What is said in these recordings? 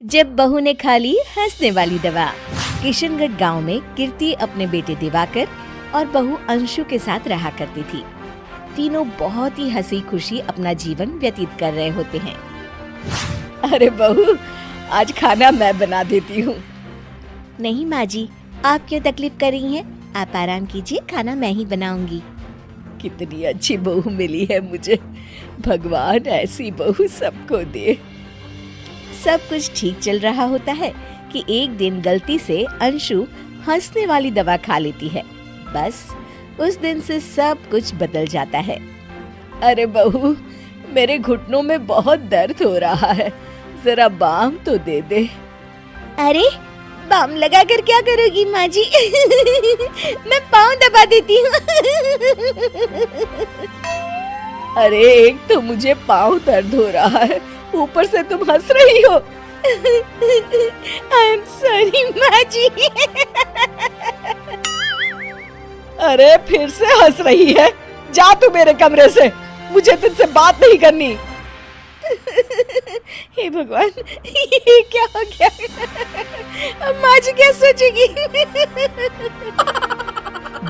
जब बहू ने खा ली हंसने वाली दवा। किशनगढ़ गांव में कीर्ति अपने बेटे दिवाकर और बहू अंशु के साथ रहा करती थी। तीनों बहुत ही हंसी खुशी अपना जीवन व्यतीत कर रहे होते हैं। अरे बहू, आज खाना मैं बना देती हूँ। नहीं माँ जी, आप क्यों तकलीफ कर रही हैं? आप आराम कीजिए, खाना मैं ही बनाऊंगी। कितनी अच्छी बहू मिली है मुझे, भगवान ऐसी बहू सबको दे। सब कुछ ठीक चल रहा होता है कि एक दिन गलती से अंशु हंसने वाली दवा खा लेती है। बस उस दिन से सब कुछ बदल जाता है। अरे बहू, मेरे घुटनों में बहुत दर्द हो रहा है, जरा बाम तो दे दे। अरे बाम लगा कर क्या करोगी माँ जी? मैं पाँव दबा देती हूँ। अरे एक तो मुझे पाँव दर्द हो रहा है, ऊपर से तुम हंस रही हो। आई एम सॉरी माँ जी। अरे फिर से हंस रही है, जा तू मेरे कमरे से, मुझे तुझसे बात नहीं करनी। हे भगवान, ये क्या हो गया? अब माँ जी क्या सोचेगी?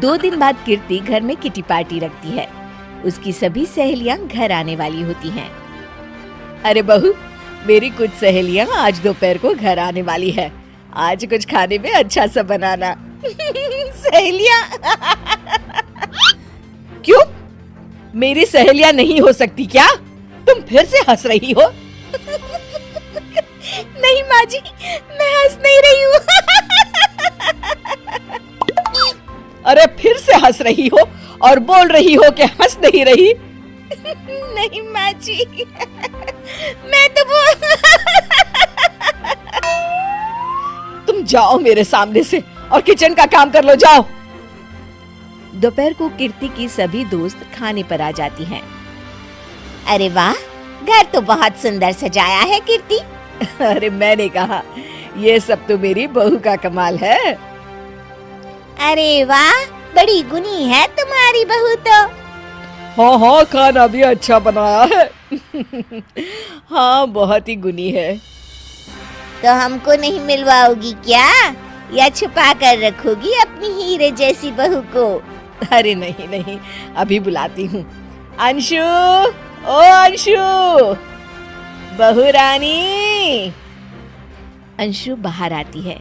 2 दिन बाद कीर्ति घर में किटी पार्टी रखती है। उसकी सभी सहेलियां घर आने वाली होती हैं। अरे बहू, मेरी कुछ सहेलियां आज दोपहर को घर आने वाली है। आज कुछ खाने में अच्छा सा बनाना। सहेलियां? क्यों? मेरी सहेलियां नहीं हो सकती क्या? तुम फिर से हंस रही हो? नहीं माँ जी, मैं हंस नहीं रही हूँ। अरे फिर से हंस रही हो और बोल रही हो कि हंस नहीं रही। नहीं माँ जी, मैं तो तुम जाओ मेरे सामने से और किचन का काम कर लो, जाओ। दोपहर को कीर्ति की सभी दोस्त खाने पर आ जाती हैं। अरे वाह, घर तो बहुत सुंदर सजाया है कीर्ति। अरे मैंने कहा, ये सब तो मेरी बहू का कमाल है। अरे वाह, बड़ी गुनी है तुम्हारी बहू तो। हाँ हाँ, खाना भी अच्छा बनाया है। हाँ, बहुत ही गुनी है। तो हमको नहीं मिलवाओगी क्या, या छुपा कर रखोगी अपनी हीरे जैसी बहू को? अरे नहीं नहीं, अभी बुलाती हूँ। अंशु, ओ अंशु, बहू रानी। अंशु बाहर आती है।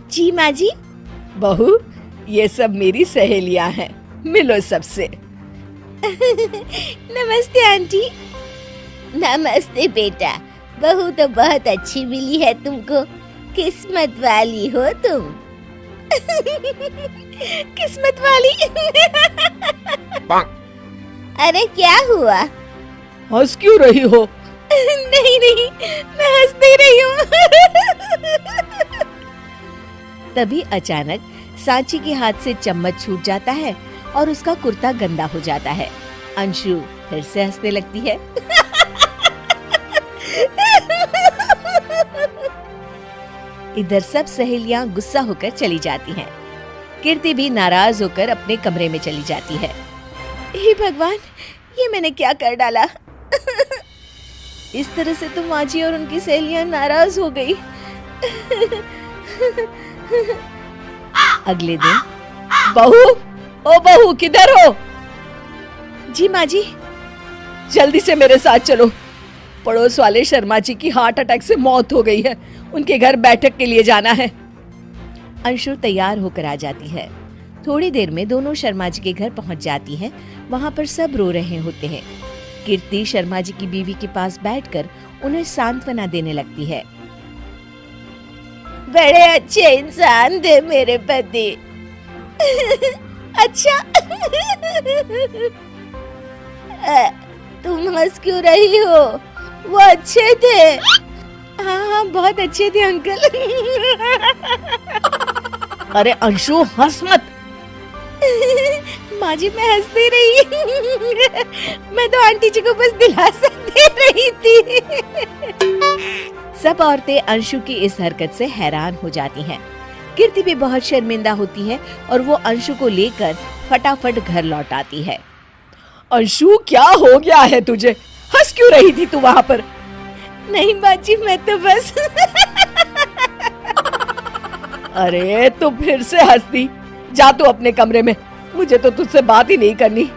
जी माँ जी। बहू, ये सब मेरी सहेलियां हैं, मिलो सबसे। नमस्ते आंटी। नमस्ते बेटा, बहू तो बहुत अच्छी मिली है तुमको, किस्मत वाली हो तुम। किस्मत वाली? अरे क्या हुआ? हंस क्यों रही हो? नहीं नहीं, मैं हंस नहीं रही हूँ। तभी अचानक सांची के हाथ से चम्मच छूट जाता है और उसका कुर्ता गंदा हो जाता है। अंशु फिर से हंसने लगती है। इधर सब सहेलियां गुस्सा होकर चली जाती हैं। कीर्ति भी नाराज होकर अपने कमरे में चली जाती है। हे भगवान, ये मैंने क्या कर डाला? इस तरह से तो माँ जी और उनकी सहेलियां नाराज हो गई। अगले दिन, बहू, ओ बहू, किधर हो? जी माँ जी। जल्दी से मेरे साथ चलो, पड़ोस वाले शर्मा जी की हार्ट अटैक से मौत हो गई है, उनके घर बैठक के लिए जाना है। अंशु तैयार होकर आ जाती है। थोड़ी देर में दोनों शर्मा जी के घर पहुंच जाती है। वहां पर सब रो रहे होते हैं। कीर्ति शर्मा जी की बीवी के पास बैठकर उन्हें सांत्वना देने लगती है। बड़े अच्छे इंसान थे मेरे पति। अच्छा। तुम हंस क्यों रही हो? वो अच्छे थे। हाँ हाँ, बहुत अच्छे थे अंकल। अरे अंशु, हंस मत। माँ जी, मैं हंस नहीं रही। मैं तो आंटी जी को बस दिलासा दे रही थी। सब औरतें अंशु की इस हरकत से हैरान हो जाती हैं। कीर्ति भी बहुत शर्मिंदा होती है और वो अंशु को लेकर फटाफट घर लौट आती है। अंशु, क्या हो गया है तुझे? हंस क्यों रही थी तू वहाँ पर? नहीं बाजी, मैं तो बस अरे तो फिर से हंस दी। जा तू अपने कमरे में, मुझे तो तुझसे बात ही नहीं करनी।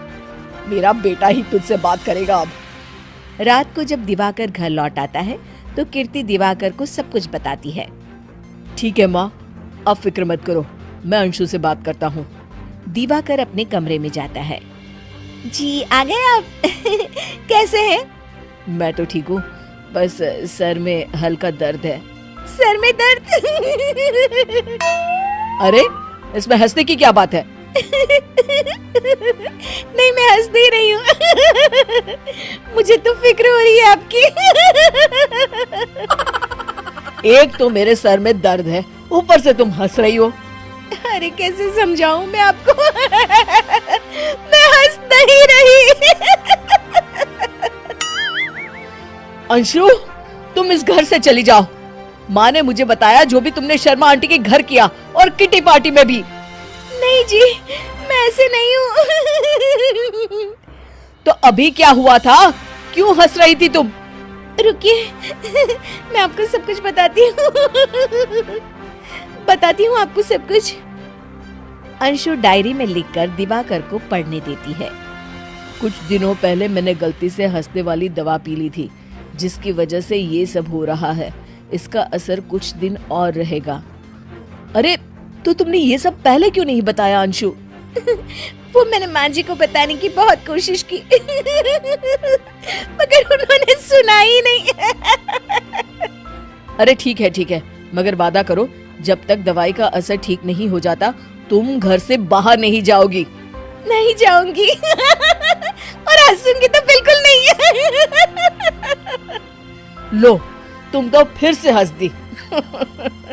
मेरा बेटा ही तुझसे बात करेगा अब। रात को जब दिवाकर घर लौट आता है तो कीर्ति दिवाकर को सब कुछ बताती है। ठीक है माँ, अब फिक्र मत करो, मैं अंशु से बात करता हूँ। दिवाकर अपने कमरे में जाता है। जी आ गए आप? कैसे हैं? मैं तो ठीक हूँ, बस सर में हल्का दर्द है। सर में दर्द? अरे इसमें हंसने की क्या बात है? नहीं, मैं हंस नहीं रही हूँ। मुझे तो फिक्र हो रही है आपकी। एक तो मेरे सर में दर्द है, ऊपर से तुम हंस रही हो। अरे कैसे समझाऊं मैं आपको? मैं हंस नहीं रही। अंशु, तुम इस घर से चली जाओ। माँ ने मुझे बताया जो भी तुमने शर्मा आंटी के घर किया और किटी पार्टी में भी। नहीं जी, मैं ऐसे नहीं हूँ। तो अभी क्या हुआ था? क्यों हंस रही थी तुम? रुकिए, मैं आपको सब कुछ बताती हूँ। बताती हूँ आपको सब कुछ। अंशु डायरी में लिखकर दिवाकर को पढ़ने देती है। कुछ दिनों पहले मैंने गलती से हंसने वाली दवा पी ली थी, जिसकी वजह से ये सब हो रहा है। इसका असर कुछ दिन और रहेगा। अरे तो तुमने ये सब पहले क्यों नहीं बताया अंशु? वो मैंने माँ जी को बताने की बहुत कोशिश की, मगर उन्होंने सुना ही नहीं। अरे ठीक है, मगर वादा करो जब तक दवाई का असर ठीक नहीं हो जाता तुम घर से बाहर नहीं जाओगी। नहीं जाऊंगी। और हंसूंगी तो बिल्कुल नहीं। लो, तुम तो फिर से हंस दी।